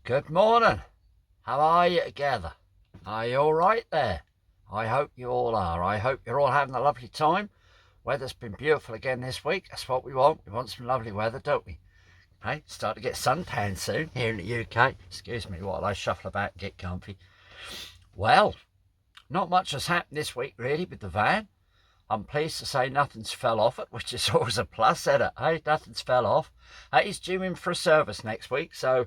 Good morning. How are you together? Are you all right there? I hope you all are. I hope you're all having a lovely time. Weather's been beautiful again this week. That's what we want. We want some lovely weather, don't we? Hey, start to get suntan soon here in the UK. Excuse me while I shuffle about and get comfy. Well, not much has happened this week really with the van. I'm pleased to say nothing's fell off it, which is always a plus, isn't it? Hey, nothing's fell off. He's due in for a service next week, so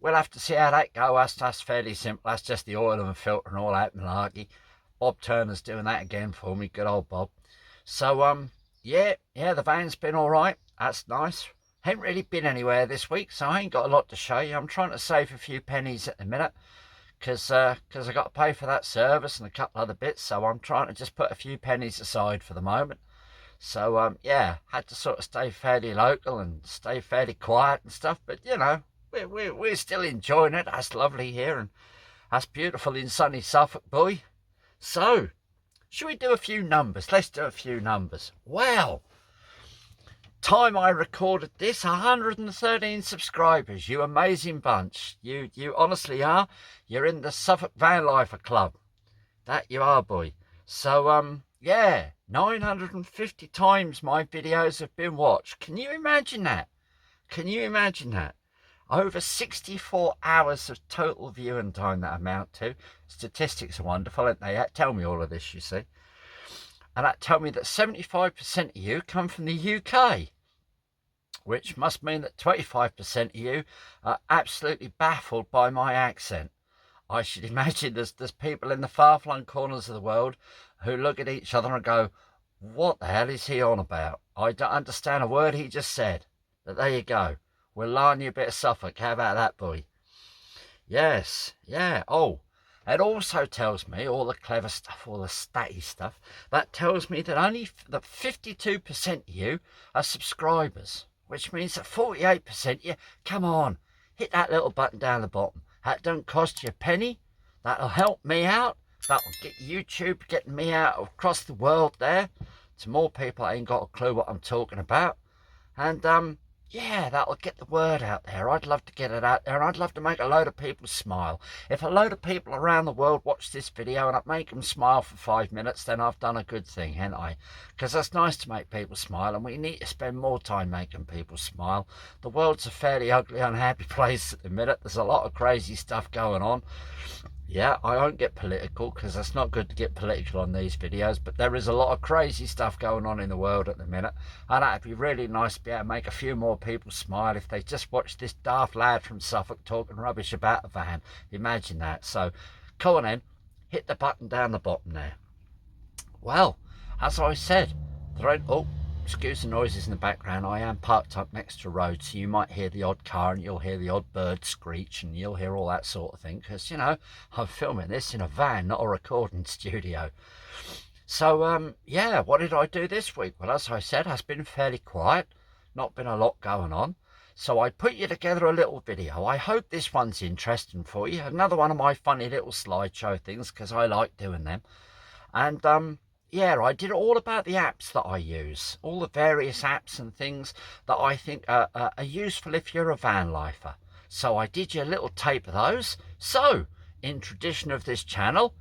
we'll have to see how that goes. That's fairly simple. That's just the oil and filter and all that malarkey. Bob Turner's doing that again for me. Good old Bob. So, yeah, the van's been all right. That's nice. Haven't really been anywhere this week, so I ain't got a lot to show you. I'm trying to save a few pennies at the minute because I got to pay for that service and a couple other bits, so I'm trying to just put a few pennies aside for the moment. So, yeah, had to sort of stay fairly local and stay fairly quiet and stuff, but, you know, we're still enjoying it. That's lovely here, and that's beautiful in sunny Suffolk, boy. So, should we do a few numbers? Let's do a few numbers. Well, time I recorded this, 113 subscribers. You amazing bunch. You honestly are. You're in the Suffolk Vanlife Club. That you are, boy. So, yeah, 950 times my videos have been watched. Can you imagine that? Can you imagine that? Over 64 hours of total viewing time that amount to. Statistics are wonderful, aren't they? That tell me all of this, you see. And that tell me that 75% of you come from the UK, which must mean that 25% of you are absolutely baffled by my accent. I should imagine there's people in the far-flung corners of the world who look at each other and go, what the hell is he on about? I don't understand a word he just said. But there you go. We'll learn you a bit of Suffolk. How about that, boy? Yes, yeah. Oh, it also tells me all the clever stuff, all the statty stuff. That tells me that only that 52% of you are subscribers, which means that 48% of you, come on, hit that little button down the bottom. That don't cost you a penny. That'll help me out. That'll get YouTube getting me out across the world there to more people that ain't got a clue what I'm talking about. And, yeah, that'll get the word out there. I'd love to get it out there, and I'd love to make a load of people smile. If a load of people around the world watch this video and I make them smile for 5 minutes, then I've done a good thing, haven't I? Because that's nice to make people smile, and we need to spend more time making people smile. The world's a fairly ugly, unhappy place at the minute. There's a lot of crazy stuff going on. Yeah, I won't get political because it's not good to get political on these videos, but there is a lot of crazy stuff going on in the world at the minute, and that'd be really nice to be able to make a few more people smile if they just watch this daft lad from Suffolk talking rubbish about a van. Imagine that. So, come on then, hit the button down the bottom there. Well, as I said, oh, excuse the noises in the background. I am parked up next to a road, so you might hear the odd car and you'll hear the odd bird screech and you'll hear all that sort of thing because, you know, I'm filming this in a van, not a recording studio. So, yeah, what did I do this week? Well, as I said, it's been fairly quiet, not been a lot going on. So I put you together a little video. I hope this one's interesting for you. Another one of my funny little slideshow things because I like doing them. And, yeah, I did all about the apps that I use, all the various apps and things that I think are useful if you're a van lifer. So I did you a little tape of those. So, in tradition of this channel,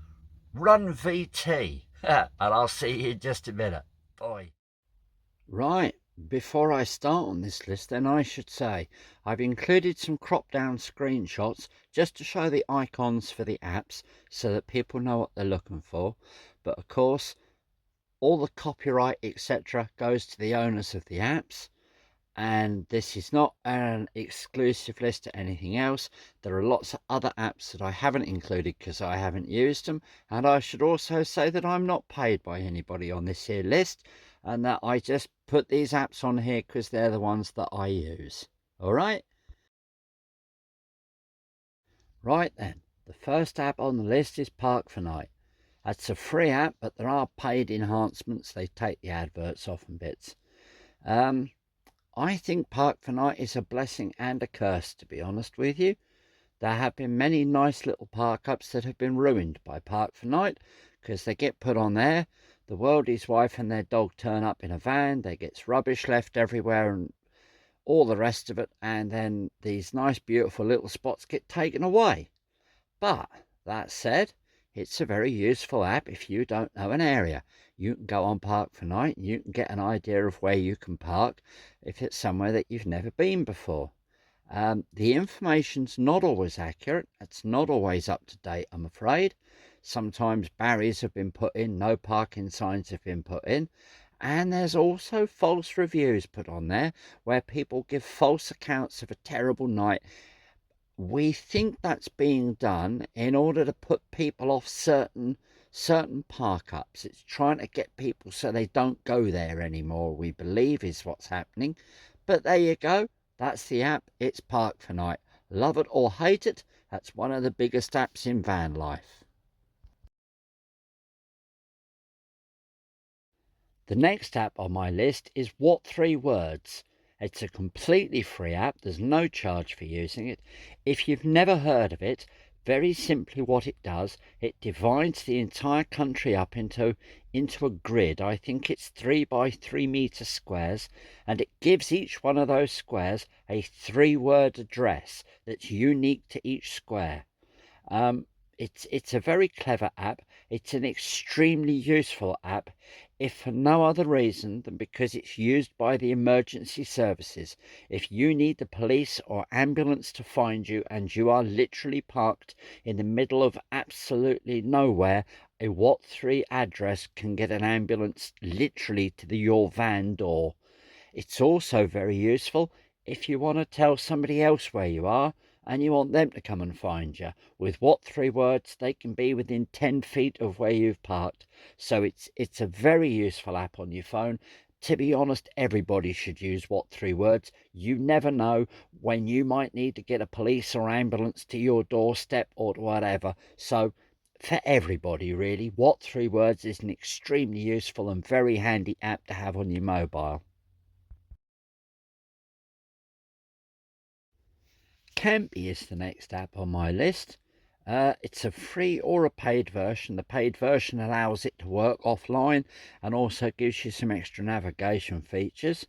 run VT. And I'll see you in just a minute. Bye. Right, before I start on this list, then I should say I've included some crop down screenshots just to show the icons for the apps so that people know what they're looking for. But of course, all the copyright etc goes to the owners of the apps, and this is not an exclusive list to anything else. There are lots of other apps that I haven't included because I haven't used them, and I should also say that I'm not paid by anybody on this here list, and that I just put these apps on here because they're the ones that I use. All right then, the first app on the list is Park for Night. That's a free app, but there are paid enhancements. They take the adverts off and bits. I think Park for Night is a blessing and a curse, to be honest with you. There have been many nice little park ups that have been ruined by Park for Night because they get put on there. The worldie's wife and their dog turn up in a van. There gets rubbish left everywhere and all the rest of it, and then these nice, beautiful little spots get taken away. But that said, it's a very useful app if you don't know an area. You can go on Park for Night and you can get an idea of where you can park if it's somewhere that you've never been before. The information's not always accurate. It's not always up to date, I'm afraid. Sometimes barriers have been put in, no parking signs have been put in, and there's also false reviews put on there where people give false accounts of a terrible night. We think that's being done in order to put people off certain park ups. It's trying to get people so they don't go there anymore, we believe is what's happening. But there you go. That's the app. It's Park for Night. Love it or hate it, that's one of the biggest apps in van life. The next app on my list is What Three Words. It's a completely free app. There's no charge for using it. If you've never heard of it, very simply what it does, it divides the entire country up into a grid. I think it's 3 by 3 meter squares, and it gives each one of those squares a 3-word address that's unique to each square. It's a very clever app. It's an extremely useful app, if for no other reason than because it's used by the emergency services. If you need the police or ambulance to find you and you are literally parked in the middle of absolutely nowhere, a what three address can get an ambulance literally to your van door. It's also very useful if you want to tell somebody else where you are and you want them to come and find you. With What Three Words, they can be within 10 feet of where you've parked. So it's a very useful app on your phone. To be honest, everybody should use What Three Words. You never know when you might need to get a police or ambulance to your doorstep or whatever. So for everybody, really, What Three Words is an extremely useful and very handy app to have on your mobile. Campy is the next app on my list. It's a free or a paid version. The paid version allows it to work offline and also gives you some extra navigation features.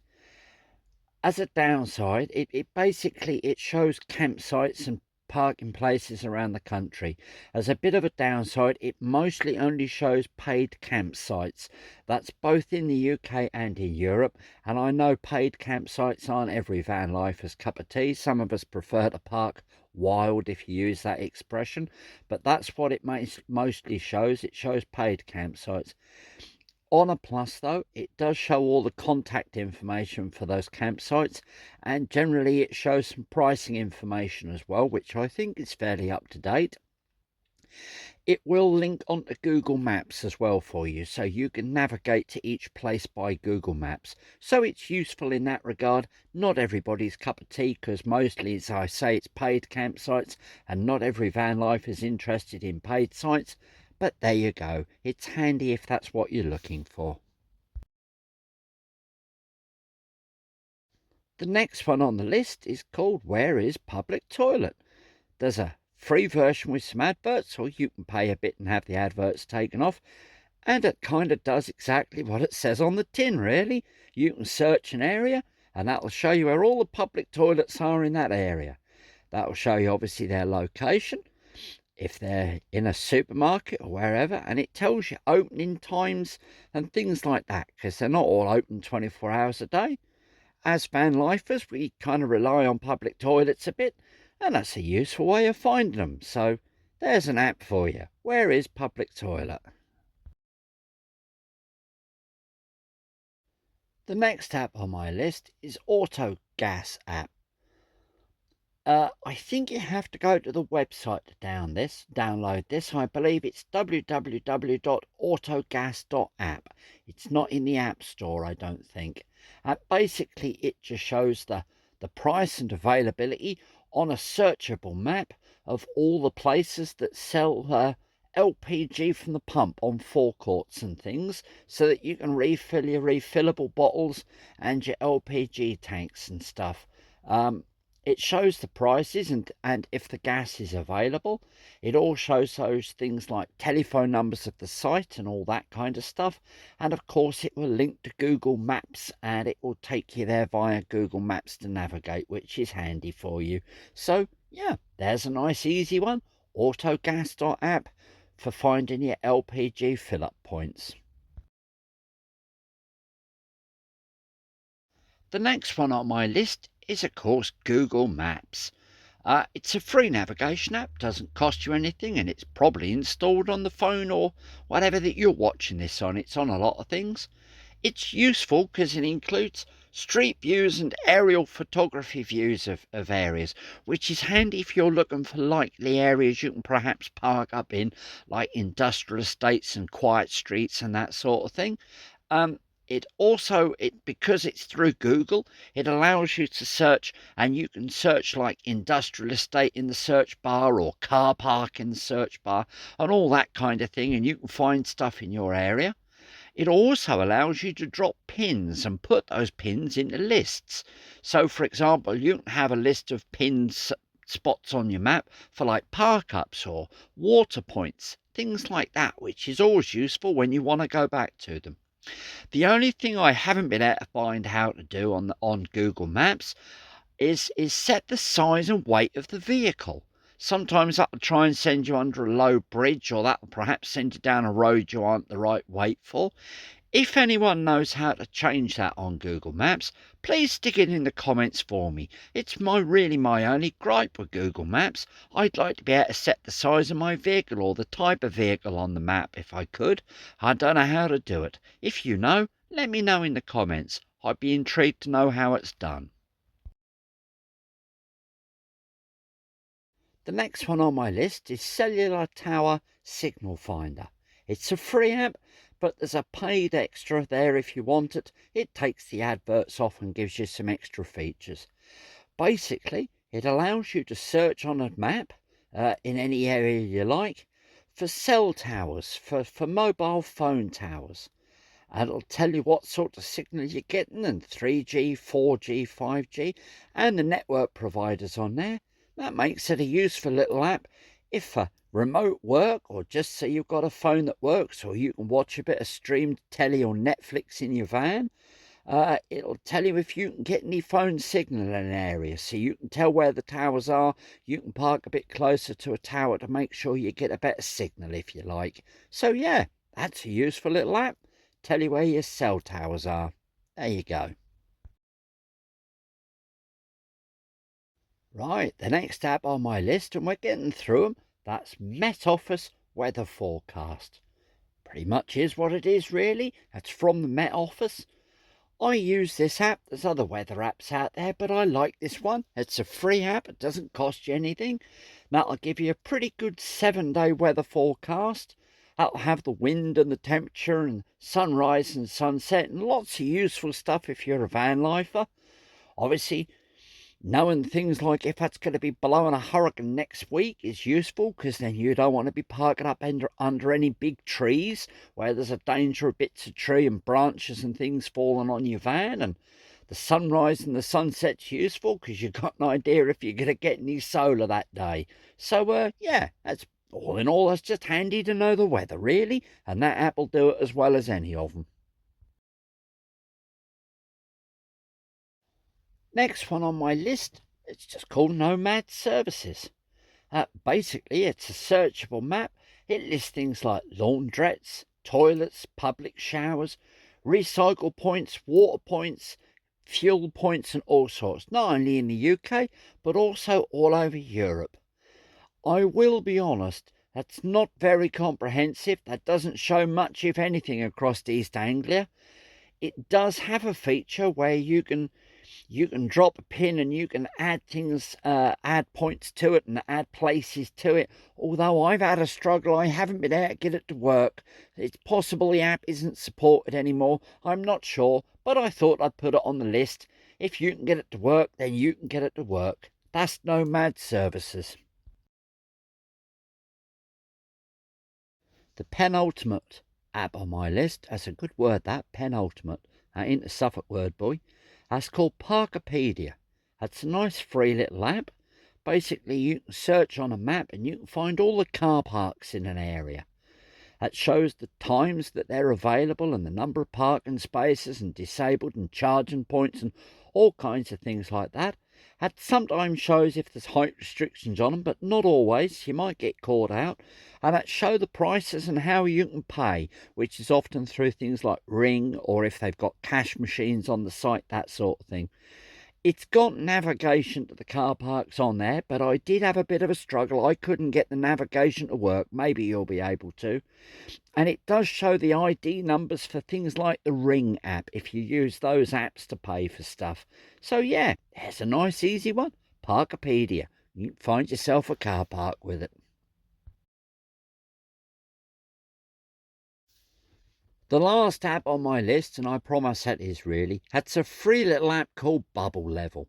As a downside, it basically it shows campsites and parking places around the country. As a bit of a downside, it mostly only shows paid campsites. That's both in the UK and in Europe, and I know paid campsites aren't every van lifer's cup of tea. Some of us prefer to park wild, if you use that expression, but that's what it mostly shows. It shows paid campsites. On a plus, though, it does show all the contact information for those campsites, and generally it shows some pricing information as well, which I think is fairly up to date. It will link onto Google Maps as well for you, so you can navigate to each place by Google Maps. So it's useful in that regard. Not everybody's cup of tea, because mostly, as I say, it's paid campsites, and not every van life is interested in paid sites. But there you go. It's handy if that's what you're looking for. The next one on the list is called Where is Public Toilet? There's a free version with some adverts, or you can pay a bit and have the adverts taken off. And it kind of does exactly what it says on the tin, really. You can search an area and that'll show you where all the public toilets are in that area. That'll show you obviously their location, if they're in a supermarket or wherever, and it tells you opening times and things like that, because they're not all open 24 hours a day. As van lifers, we kind of rely on public toilets a bit, and that's a useful way of finding them. So there's an app for you. Where is Public Toilet? The next app on my list is Auto Gas app. I think you have to go to the website to download this. I believe it's www.autogas.app. It's not in the App Store, I don't think. Basically, it just shows the price and availability on a searchable map of all the places that sell LPG from the pump on forecourts and things, so that you can refill your refillable bottles and your LPG tanks and stuff. It shows the prices and if the gas is available. It all shows those things like telephone numbers of the site and all that kind of stuff. And of course, it will link to Google Maps and it will take you there via Google Maps to navigate, which is handy for you. So, yeah, there's a nice easy one. Autogas.app for finding your LPG fill-up points. The next one on my list is, of course, Google Maps. It's a free navigation app, doesn't cost you anything, and it's probably installed on the phone or whatever that you're watching this on. It's on a lot of things. It's useful because it includes street views and aerial photography views of areas, which is handy if you're looking for likely areas you can perhaps park up in, like industrial estates and quiet streets and that sort of thing. It also, because it's through Google, it allows you to search, and you can search like industrial estate in the search bar or car park in the search bar and all that kind of thing, and you can find stuff in your area. It also allows you to drop pins and put those pins into lists. So, for example, you can have a list of pins spots on your map for like park ups or water points, things like that, which is always useful when you want to go back to them. The only thing I haven't been able to find how to do on Google Maps is set the size and weight of the vehicle. Sometimes that'll try and send you under a low bridge, or that'll perhaps send you down a road you aren't the right weight for. If anyone knows how to change that on Google Maps, please stick it in the comments for me. It's really my only gripe with Google Maps. I'd like to be able to set the size of my vehicle or the type of vehicle on the map if I could. I don't know how to do it. If you know, let me know in the comments. I'd be intrigued to know how it's done. The next one on my list is Cellular Tower Signal Finder. It's a free app, but there's a paid extra there if you want it. It takes the adverts off and gives you some extra features. Basically, it allows you to search on a map in any area you like for cell towers, for mobile phone towers. And it'll tell you what sort of signal you're getting, and 3G, 4G, 5G, and the network providers on there. That makes it a useful little app if for remote work, or just so you've got a phone that works, or you can watch a bit of streamed telly or Netflix in your van. It'll tell you if you can get any phone signal in an area, so you can tell where the towers are. You can park a bit closer to a tower to make sure you get a better signal if you like. So yeah, that's a useful little app. Tell you where your cell towers are. There you go. Right, the next app on my list, and we're getting through them, that's Met Office Weather Forecast. Pretty much is what it is, really. It's from the Met Office. I use this app. There's other weather apps out there, but I like this one. It's a free app. It doesn't cost you anything. That'll give you a pretty good 7-day weather forecast. That'll have the wind and the temperature and sunrise and sunset and lots of useful stuff if you're a van lifer. Obviously, knowing things like if that's going to be blowing a hurricane next week is useful, because then you don't want to be parking up under any big trees where there's a danger of bits of tree and branches and things falling on your van. And the sunrise and the sunset's useful because you've got an idea if you're going to get any solar that day. So, yeah, that's all in all, that's just handy to know the weather, really, and that app will do it as well as any of them. Next one on my list, it's just called Nomad Services. Basically, it's a searchable map. It lists things like laundrettes, toilets, public showers, recycle points, water points, fuel points, and all sorts, not only in the UK, but also all over Europe. I will be honest, that's not very comprehensive. That doesn't show much, if anything, across East Anglia. It does have a feature where you can drop a pin and you can add things, add points to it and add places to it. Although I've had a struggle, I haven't been able to get it to work. It's possible the app isn't supported anymore. I'm not sure, but I thought I'd put it on the list. If you can get it to work, then you can get it to work. That's Nomad Services. The penultimate app on my list, that's a good word, that penultimate, ain't a Suffolk word, boy. That's called Parkopedia. It's a nice free little app. Basically, you can search on a map and you can find all the car parks in an area. It shows the times that they're available and the number of parking spaces and disabled and charging points and all kinds of things like that. It sometimes shows if there's height restrictions on them, but not always. You might get caught out. And it shows the prices and how you can pay, which is often through things like Ring or if they've got cash machines on the site, that sort of thing. It's got navigation to the car parks on there, but I did have a bit of a struggle. I couldn't get the navigation to work. Maybe you'll be able to. And it does show the ID numbers for things like the Ring app if you use those apps to pay for stuff. So yeah, there's a nice easy one. Parkopedia. You can find yourself a car park with it. The last app on my list, and I promise that is really, that's a free little app called Bubble Level.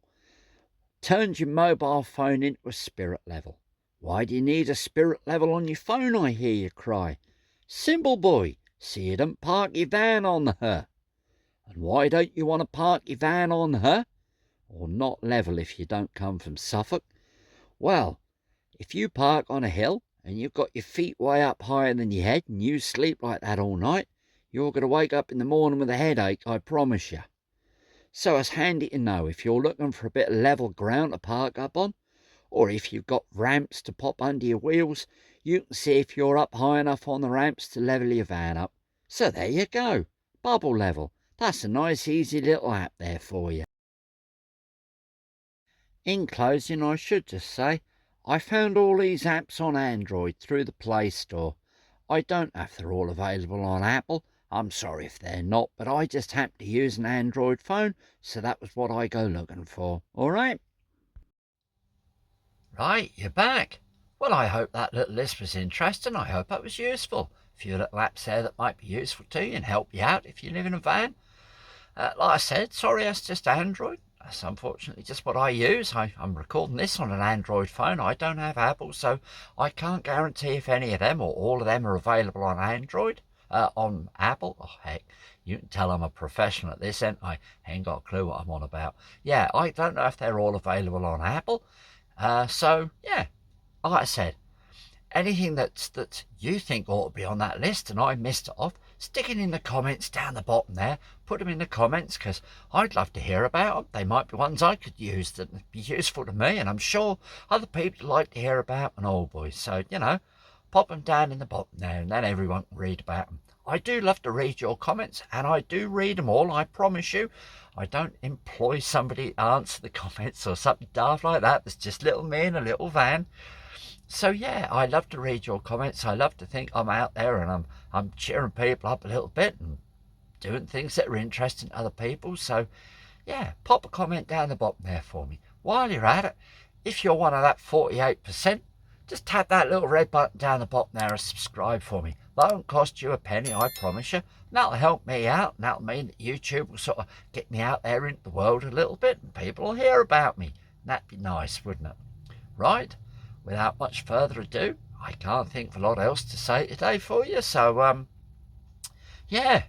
Turns your mobile phone into a spirit level. Why do you need a spirit level on your phone, I hear you cry? Simple, boy, so you don't park your van on her. And why don't you want to park your van on her? Or not level if you don't come from Suffolk? Well, if you park on a hill and you've got your feet way up higher than your head and you sleep like that all night, you're going to wake up in the morning with a headache, I promise you. So it's handy to know if you're looking for a bit of level ground to park up on, or if you've got ramps to pop under your wheels, you can see if you're up high enough on the ramps to level your van up. So there you go, Bubble Level. That's a nice easy little app there for you. In closing, I should just say, I found all these apps on Android through the Play Store. I don't know if they're all available on Apple. I'm sorry if they're not, but I just happen to use an Android phone, so that was what I go looking for. All right? Right, you're back. Well, I hope that little list was interesting. I hope it was useful. A few little apps there that might be useful to you and help you out if you live in a van. Like I said, sorry, that's just Android. That's unfortunately just what I use. I'm recording this on an Android phone. I don't have Apple, so I can't guarantee if any of them or all of them are available on Android. On Apple. Oh, heck, you can tell I'm a professional at this, ain't I? Ain't got a clue what I'm on about. Yeah, I don't know if they're all available on Apple. So, yeah, like I said, anything that you think ought to be on that list and I missed it off, stick it in the comments down the bottom there. Put them in the comments because I'd love to hear about them. They might be ones I could use that would be useful to me, and I'm sure other people like to hear about an old boy. So, pop them down in the bottom there and then everyone can read about them. I do love to read your comments and I do read them all, I promise you. I don't employ somebody to answer the comments or something daft like that. There's just little me in a little van. So yeah, I love to read your comments. I love to think I'm out there and I'm cheering people up a little bit and doing things that are interesting to other people. So yeah, pop a comment down the bottom there for me. While you're at it, if you're one of that 48%, just tap that little red button down the bottom there and subscribe for me. That won't cost you a penny, I promise you. That'll help me out, and that'll mean that YouTube will sort of get me out there into the world a little bit and people will hear about me. And that'd be nice, wouldn't it? Right? Without much further ado, I can't think of a lot else to say today for you. So, yeah,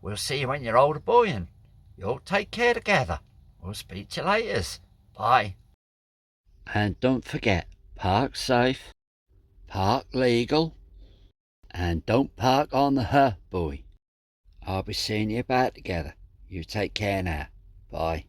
we'll see you when you're older, boy, and you'll take care together. We'll speak to you later. Bye. And don't forget, park safe, park legal, and don't park on the her, boy. I'll be seeing you about together. You take care now. Bye.